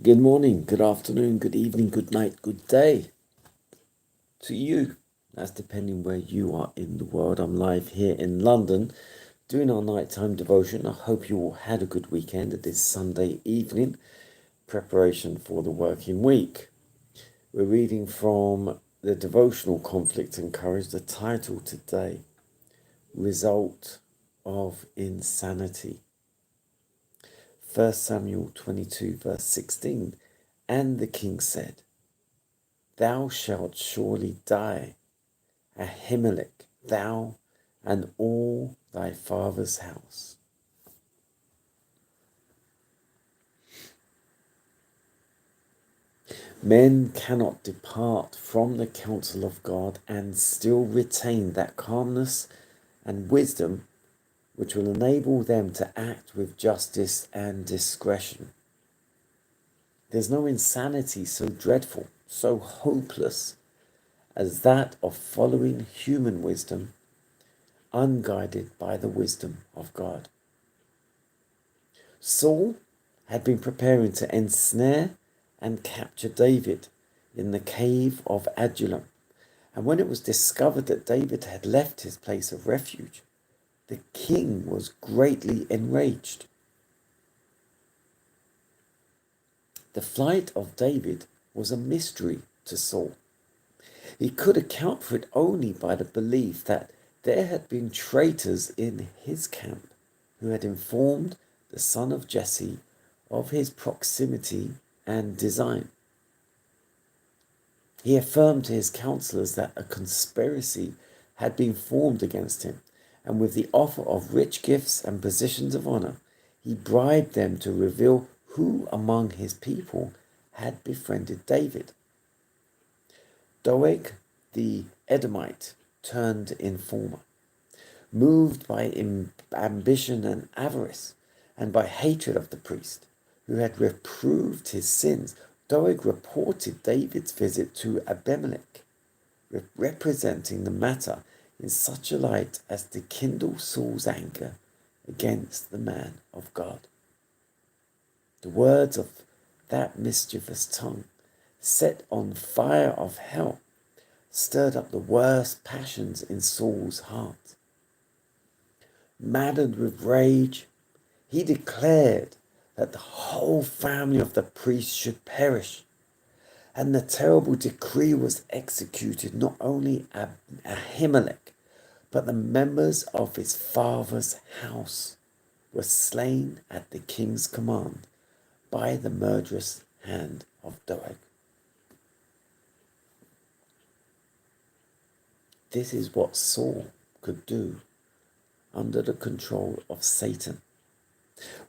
Good morning, good afternoon, good evening, good night, good day to you. That's depending where you are in the world. I'm live here in London doing our nighttime devotion. I hope you all had a good weekend. It is Sunday evening, preparation for the working week. We're reading from the devotional Conflict and Courage. The title today, Result of Insanity. 1 Samuel 22 verse 16. And the king said, Thou shalt surely die, Ahimelech, thou and all thy father's house. Men cannot depart from the counsel of God and still retain that calmness and wisdom which will enable them to act with justice and discretion. There's no insanity so dreadful, so hopeless as that of following human wisdom, unguided by the wisdom of God. Saul had been preparing to ensnare and capture David in the cave of Adullam, and when it was discovered that David had left his place of refuge, the king was greatly enraged. The flight of David was a mystery to Saul. He could account for it only by the belief that there had been traitors in his camp who had informed the son of Jesse of his proximity and design. He affirmed to his counselors that a conspiracy had been formed against him, and with the offer of rich gifts and positions of honor, he bribed them to reveal who among his people had befriended David. Doeg the Edomite turned informer. Moved by ambition and avarice, and by hatred of the priest, who had reproved his sins, Doeg reported David's visit to Ahimelech, representing the matter in such a light as to kindle Saul's anger against the man of God. The words of that mischievous tongue, set on fire of hell, stirred up the worst passions in Saul's heart. Maddened with rage, he declared that the whole family of the priest should perish, and the terrible decree was executed. Not only Ahimelech, but the members of his father's house were slain at the king's command by the murderous hand of Doeg. This is what Saul could do under the control of Satan.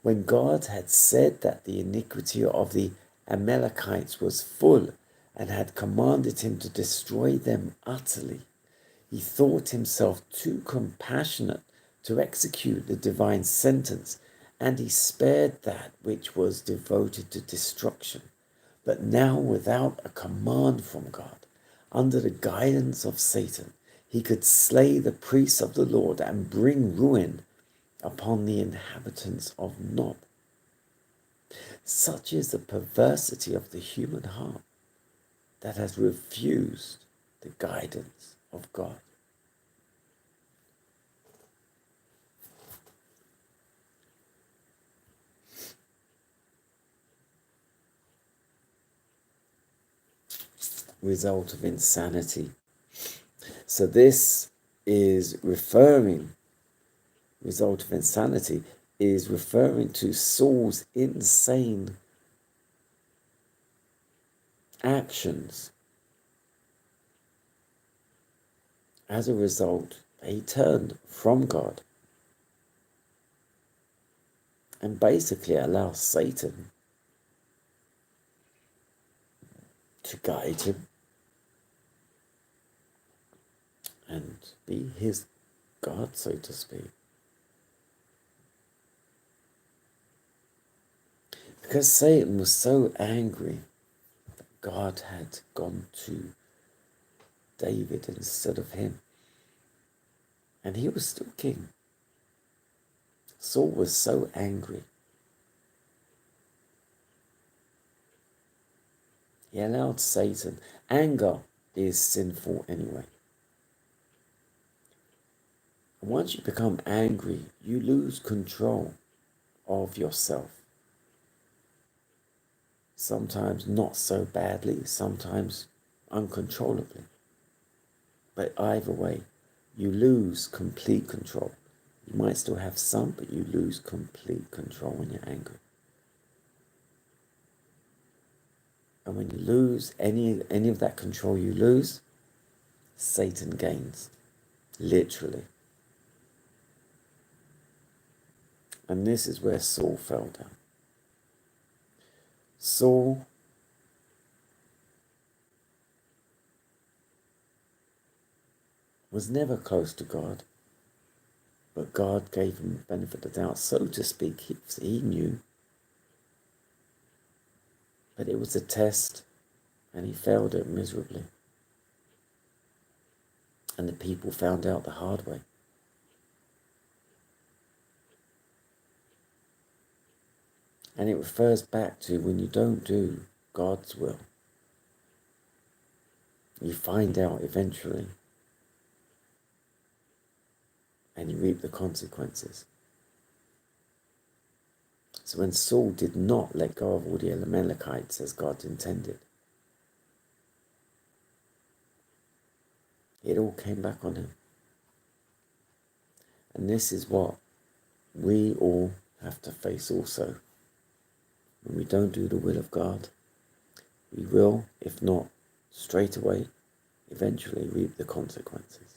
When God had said that the iniquity of the Amalekites was full and had commanded him to destroy them utterly, he thought himself too compassionate to execute the divine sentence, and he spared that which was devoted to destruction. But now, without a command from God, under the guidance of Satan, he could slay the priests of the Lord and bring ruin upon the inhabitants of Nob. Such is the perversity of the human heart that has refused the guidance of God. Result of insanity. So this is result of insanity is referring to Saul's insane actions. As a result, he turned from God and basically allowed Satan to guide him and be his God, so to speak. Because Satan was so angry that God had gone to David instead of him. And he was still king. Saul was so angry. He allowed Satan. Anger is sinful anyway. And once you become angry, you lose control of yourself. Sometimes not so badly, sometimes uncontrollably. But either way, you lose complete control. You might still have some, but you lose complete control when you're angry. And when you lose any of that control you lose, Satan gains, literally. And this is where Saul fell down. Saul was never close to God, but God gave him the benefit of the doubt, so to speak. He knew. But it was a test, and he failed it miserably. And the people found out the hard way. And it refers back to when you don't do God's will, you find out eventually, and you reap the consequences. So when Saul did not let go of all the Amalekites as God intended, it all came back on him. And this is what we all have to face also. When we don't do the will of God, we will, if not straight away, eventually reap the consequences.